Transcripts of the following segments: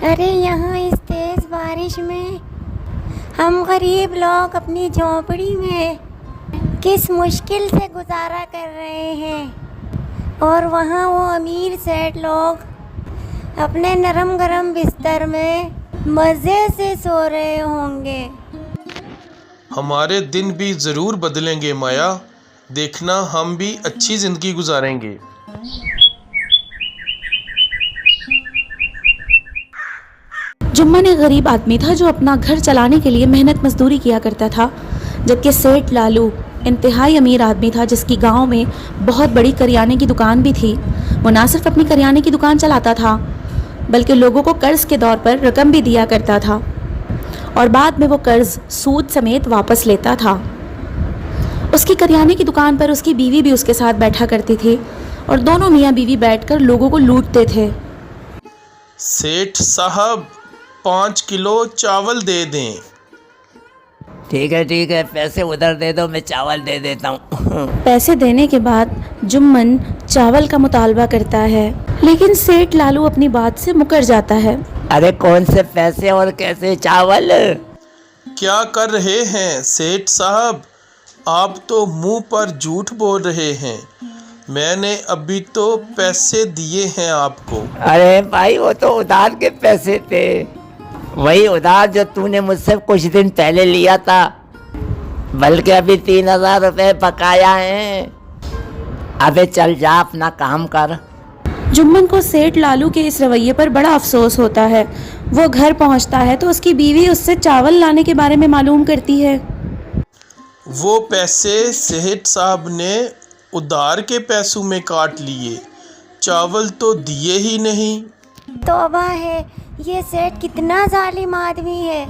अरे यहाँ इस तेज़ बारिश में हम गरीब लोग अपनी झोंपड़ी में किस मुश्किल से गुजारा कर रहे हैं, और वहाँ वो अमीर सेठ लोग अपने नरम गरम बिस्तर में मज़े से सो रहे होंगे। हमारे दिन भी ज़रूर बदलेंगे माया, देखना हम भी अच्छी ज़िंदगी गुजारेंगे। जुम्मन एक गरीब आदमी था जो अपना घर चलाने के लिए मेहनत मजदूरी किया करता था, जबकि सेठ लालू इंतहाई अमीर आदमी था जिसकी गांव में बहुत बड़ी करियाने की दुकान भी थी। वो ना सिर्फ अपनी करियाने की दुकान चलाता था बल्कि लोगों को कर्ज के तौर पर रकम भी दिया करता था और बाद में वो कर्ज सूद समेत वापस लेता था। उसकी करियाने की दुकान पर उसकी बीवी भी उसके साथ बैठा करती थी और दोनों मियाँ बीवी बैठकर लोगों को लूटते थे। सेठ साहब 5 किलो चावल दे दें। ठीक है, पैसे उधर दे दो, मैं चावल दे देता हूँ। पैसे देने के बाद जुम्मन चावल का मुतालबा करता है, लेकिन सेठ लालू अपनी बात से मुकर जाता है। अरे कौन से पैसे और कैसे चावल? क्या कर रहे हैं सेठ साहब, आप तो मुंह पर झूठ बोल रहे हैं। मैंने अभी तो पैसे दिए हैं आपको। अरे भाई वो तो उधार के पैसे थे, वही उधार जो तूने मुझसे कुछ दिन पहले लिया था, बल्कि अभी 3000 रुपये बकाया है। अबे चल जा अपना काम कर। जुम्मन को सेठ लालू के इस रवैये पर बड़ा अफसोस होता है। वो घर पहुंचता है तो उसकी बीवी उससे चावल लाने के बारे में मालूम करती है। वो पैसे सेठ साहब ने उधार के पैसों में काट लिए, चावल तो दिए ही नहीं। तौबा है, ये सेठ कितना जालिम आदमी है।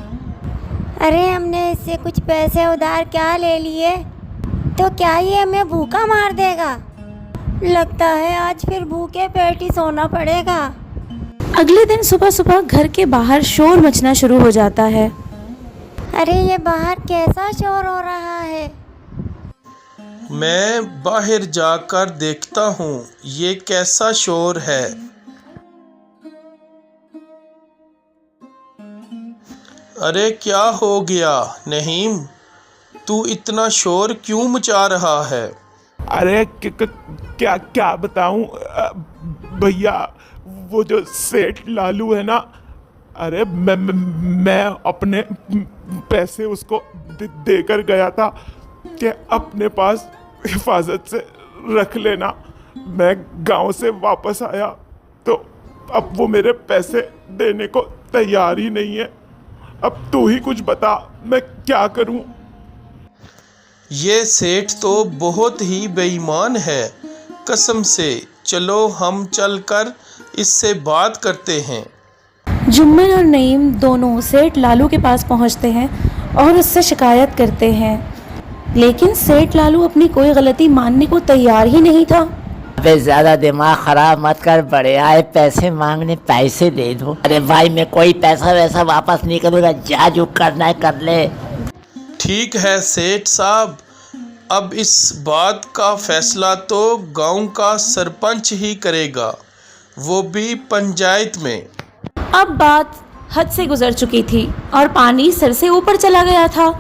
अरे हमने इससे कुछ पैसे उधार क्या ले लिए, तो क्या ये हमें भूखा मार देगा? लगता है आज फिर भूखे पेट ही सोना पड़ेगा। अगले दिन सुबह सुबह घर के बाहर शोर मचना शुरू हो जाता है। अरे ये बाहर कैसा शोर हो रहा है? मैं बाहर जाकर देखता हूँ ये कैसा शोर है। अरे क्या हो गया नहीम, तू इतना शोर क्यों मचा रहा है? अरे क्या बताऊं भैया, वो जो सेठ लालू है ना, अरे मैं अपने पैसे उसको देकर गया था कि अपने पास हिफाजत से रख लेना। मैं गांव से वापस आया तो अब वो मेरे पैसे देने को तैयार ही नहीं है। अब तू ही कुछ बता, मैं क्या करूं? ये सेठ तो बहुत ही बेईमान है, कसम से। चलो हम चलकर इससे बात करते हैं। जुम्मन और नईम दोनों सेठ लालू के पास पहुंचते हैं और उससे शिकायत करते हैं, लेकिन सेठ लालू अपनी कोई गलती मानने को तैयार ही नहीं था। अबे ज़्यादा दिमाग ख़राब मत कर, बड़े आए पैसे मांगने, पैसे दे दो। अरे भाई मैं कोई पैसा वैसा वापस नहीं करूँगा, जा जो करना है कर ले। ठीक है सेठ साहब, अब इस बात का फैसला तो गांव का सरपंच ही करेगा, वो भी पंचायत में। अब बात हद से गुजर चुकी थी और पानी सर से ऊपर चला गया था।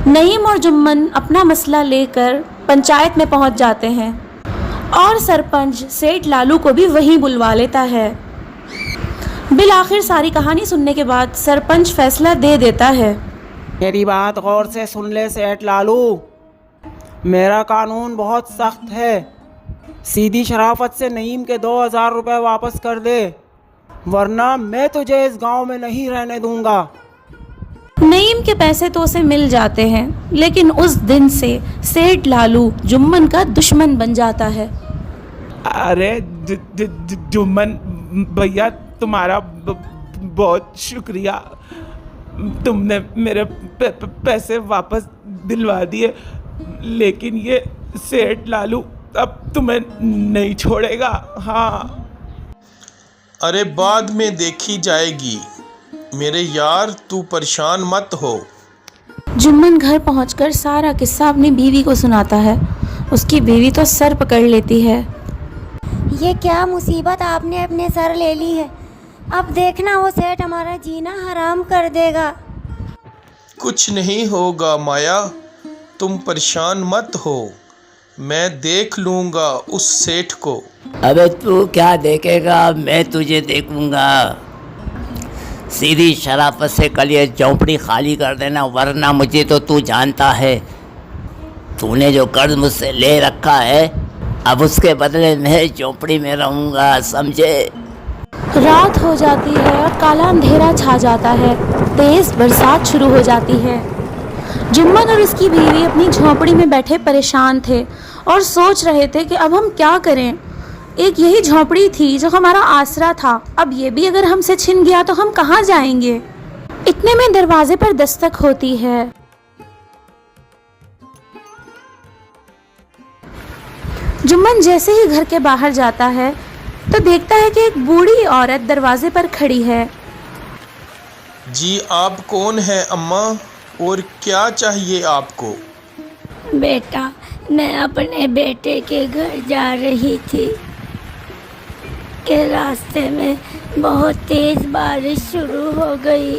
नईम और जुम्मन अपना मसला लेकर पंचायत में पहुंच जाते हैं और सरपंच सेठ लालू को भी वहीं बुलवा लेता है। बिल आखिर सारी कहानी सुनने के बाद सरपंच फैसला दे देता है। मेरी बात गौर से सुन ले सेठ लालू, मेरा कानून बहुत सख्त है। सीधी शराफत से नईम के 2000 रुपये वापस कर दे, वरना मैं तुझे इस गांव में नहीं रहने दूंगा। नईम के पैसे तो उसे मिल जाते हैं, लेकिन उस दिन से सेठ लालू जुम्मन का दुश्मन बन जाता है। अरे जुम्मन भैया, तुम्हारा बहुत शुक्रिया, तुमने मेरे पैसे वापस दिलवा दिए, लेकिन ये सेठ लालू अब तुम्हें नहीं छोड़ेगा। हाँ, अरे बाद में देखी जाएगी मेरे यार, तू परेशान मत हो। जुम्मन घर पहुंचकर सारा किस्सा अपनी बीवी को सुनाता है। उसकी बीवी तो सर पकड़ लेती है। ये क्या मुसीबत आपने अपने सर ले ली है? अब देखना वो सेठ हमारा जीना हराम कर देगा। कुछ नहीं होगा माया, तुम परेशान मत हो, मैं देख लूँगा उस सेठ को। अबे तू क्या देखेगा, मैं तुझे देखूंगा। सीधी शराफत से कल ये झोंपड़ी खाली कर देना, वरना मुझे तो तू जानता है, तूने जो कर्ज मुझसे ले रखा है, अब उसके बदले मैं झोंपड़ी में रहूंगा, समझे। रात हो जाती है और काला अंधेरा छा जाता है। तेज बरसात शुरू हो जाती है। जुम्मन और उसकी बीवी अपनी झोंपड़ी में बैठे परेशान थे और सोच रहे थे कि अब हम क्या करें। एक यही झोंपड़ी थी जो हमारा आसरा था, अब ये भी अगर हमसे छिन गया तो हम कहाँ जाएंगे। इतने में दरवाजे पर दस्तक होती है। जुम्मन जैसे ही घर के बाहर जाता है तो देखता है कि एक बूढ़ी औरत दरवाजे पर खड़ी है। जी आप कौन हैं अम्मा, और क्या चाहिए आपको? बेटा, मैं अपने बेटे के घर जा रही थी कि रास्ते में बहुत तेज़ बारिश शुरू हो गई।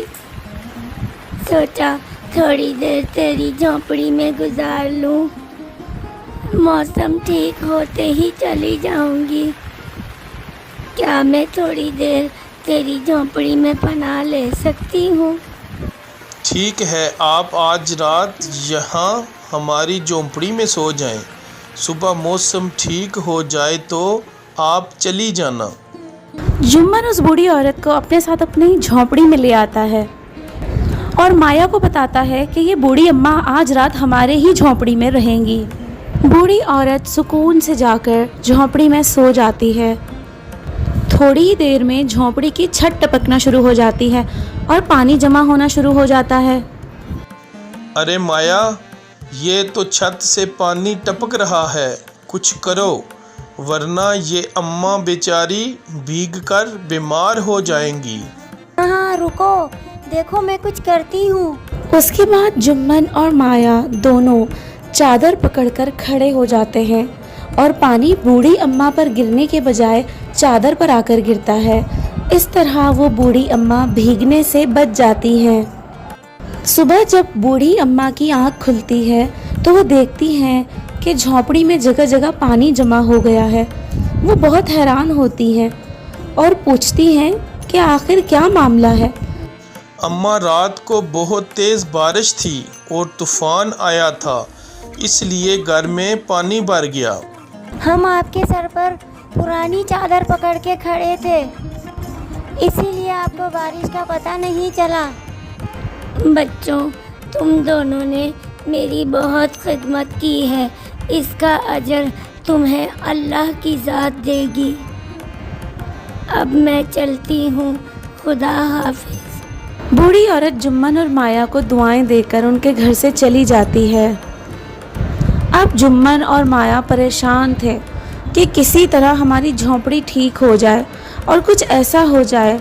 सोचा थोड़ी देर तेरी झोंपड़ी में गुजार लूं, मौसम ठीक होते ही चली जाऊंगी। क्या मैं थोड़ी देर तेरी झोंपड़ी में पनाह ले सकती हूँ? ठीक है, आप आज रात यहाँ हमारी झोंपड़ी में सो जाएं। सुबह मौसम ठीक हो जाए तो आप चली जाना। जुम्मन उस बूढ़ी औरत को अपने साथ अपनी झोंपड़ी में ले आता है और माया को बताता है कि ये बूढ़ी अम्मा आज रात हमारे ही झोंपड़ी में रहेंगी। बूढ़ी औरत सुकून से जाकर झोंपड़ी में सो जाती है। थोड़ी ही देर में झोंपड़ी की छत टपकना शुरू हो जाती है और पानी जमा होना शुरू हो जाता है। अरे माया, ये तो छत से पानी टपक रहा है, कुछ करो, वरना ये अम्मा बेचारी भीगकर बीमार हो जाएंगी। हाँ रुको, देखो मैं कुछ करती हूँ। उसके बाद जुम्मन और माया दोनों चादर पकड़कर खड़े हो जाते हैं और पानी बूढ़ी अम्मा पर गिरने के बजाय चादर पर आकर गिरता है। इस तरह वो बूढ़ी अम्मा भीगने से बच जाती हैं। सुबह जब बूढ़ी अम्मा की आंख खुलती है तो वो देखती हैं कि झोंपड़ी में जगह जगह पानी जमा हो गया है। वो बहुत हैरान होती हैं और पूछती हैं कि आखिर क्या मामला है। अम्मा, रात को बहुत तेज़ बारिश थी और तूफान आया था, इसलिए घर में पानी भर गया। हम आपके सर पर पुरानी चादर पकड़ के खड़े थे, इसीलिए आपको बारिश का पता नहीं चला। बच्चों, तुम दोनों ने मेरी बहुत खिदमत की है, इसका अजर तुम्हें अल्लाह की ज़ात देगी। अब मैं चलती हूँ, खुदा हाफिज़। बूढ़ी औरत जुम्मन और माया को दुआएं देकर उनके घर से चली जाती है। अब जुम्मन और माया परेशान थे कि किसी तरह हमारी झोंपड़ी ठीक हो जाए और कुछ ऐसा हो जाए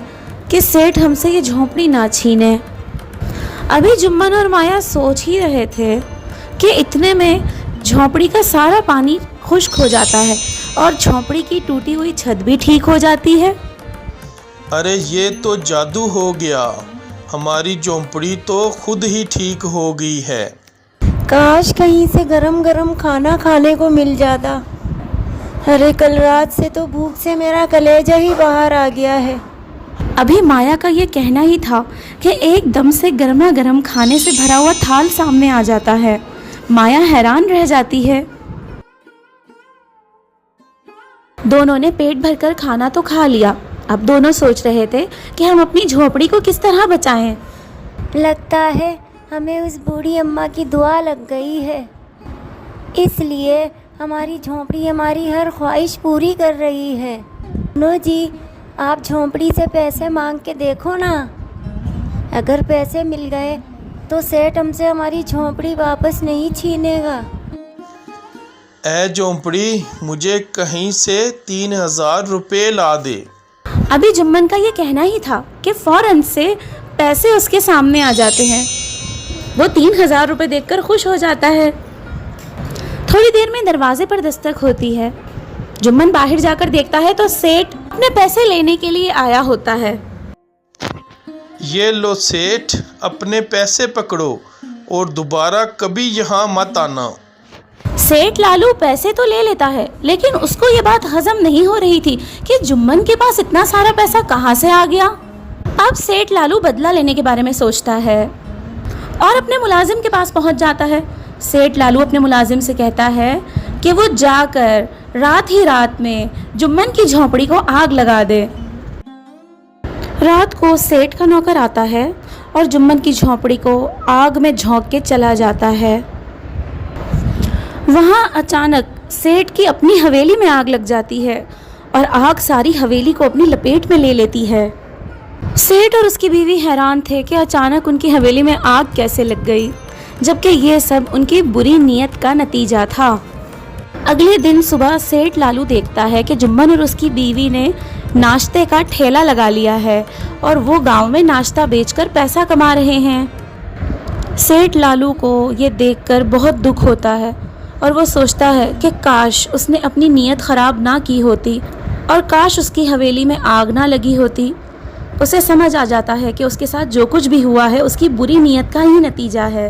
कि सेठ हमसे ये झोंपड़ी ना छीने। अभी जुम्मन और माया सोच ही रहे थे कि इतने में झोंपड़ी का सारा पानी खुश्क हो जाता है और झोंपड़ी की टूटी हुई छत भी ठीक हो जाती है। अरे ये तो जादू हो गया, हमारी झोंपड़ी तो खुद ही ठीक हो गई है। काश कहीं से गरम गरम खाना खाने को मिल जाता। अरे कल रात से तो भूख से मेरा कलेजा ही बाहर आ गया है। अभी माया का ये कहना ही था कि एकदम से गर्मा गर्म खाने से भरा हुआ थाल सामने आ जाता है। माया हैरान रह जाती है। दोनों ने पेट भरकर खाना तो खा लिया। अब दोनों सोच रहे थे कि हम अपनी झोंपड़ी को किस तरह बचाएं। लगता है हमें उस बूढ़ी अम्मा की दुआ लग गई है, इसलिए हमारी झोंपड़ी हमारी हर ख्वाहिश पूरी कर रही है। नो जी, आप झोंपड़ी से पैसे मांग के देखो ना, अगर पैसे मिल गए तो सेठ हमसे हमारी झोंपड़ी वापस नहीं छीनेगा। ऐ झोंपड़ी, मुझे कहीं से 3000 रुपये ला दे। अभी जुम्मन का ये कहना ही था कि फौरन से पैसे उसके सामने आ जाते हैं। वो 3000 रुपये देखकर खुश हो जाता है। थोड़ी देर में दरवाजे पर दस्तक होती है। जुम्मन बाहर जाकर देखता है तो सेठ अपने पैसे लेने के लिए आया होता है। ये लो सेठ, अपने पैसे पकड़ो और दोबारा कभी यहाँ मत आना। सेठ लालू पैसे तो ले लेता है, लेकिन उसको ये बात हजम नहीं हो रही थी कि जुम्मन के पास इतना सारा पैसा कहाँ से आ गया। अब सेठ लालू बदला लेने के बारे में सोचता है और अपने मुलाजिम के पास पहुँच जाता है। सेठ लालू अपने मुलाजिम से कहता है कि वो जाकर रात ही रात में जुम्मन की झोंपड़ी को आग लगा दे। रात को सेठ का नौकर आता है और जुम्मन की झोंपड़ी को आग में झोंक के चला जाता है। वहाँ अचानक सेठ की अपनी हवेली में आग लग जाती है और आग सारी हवेली को अपनी लपेट में ले लेती है। सेठ और उसकी बीवी हैरान थे कि अचानक उनकी हवेली में आग कैसे लग गई, जबकि ये सब उनकी बुरी नीयत का नतीजा था। अगले दिन सुबह सेठ लालू देखता है कि जुम्मन और उसकी बीवी ने नाश्ते का ठेला लगा लिया है और वो गांव में नाश्ता बेचकर पैसा कमा रहे हैं। सेठ लालू को ये देखकर बहुत दुख होता है और वो सोचता है कि काश उसने अपनी नीयत ख़राब ना की होती और काश उसकी हवेली में आग ना लगी होती। उसे समझ आ जाता है कि उसके साथ जो कुछ भी हुआ है उसकी बुरी नीयत का ही नतीजा है।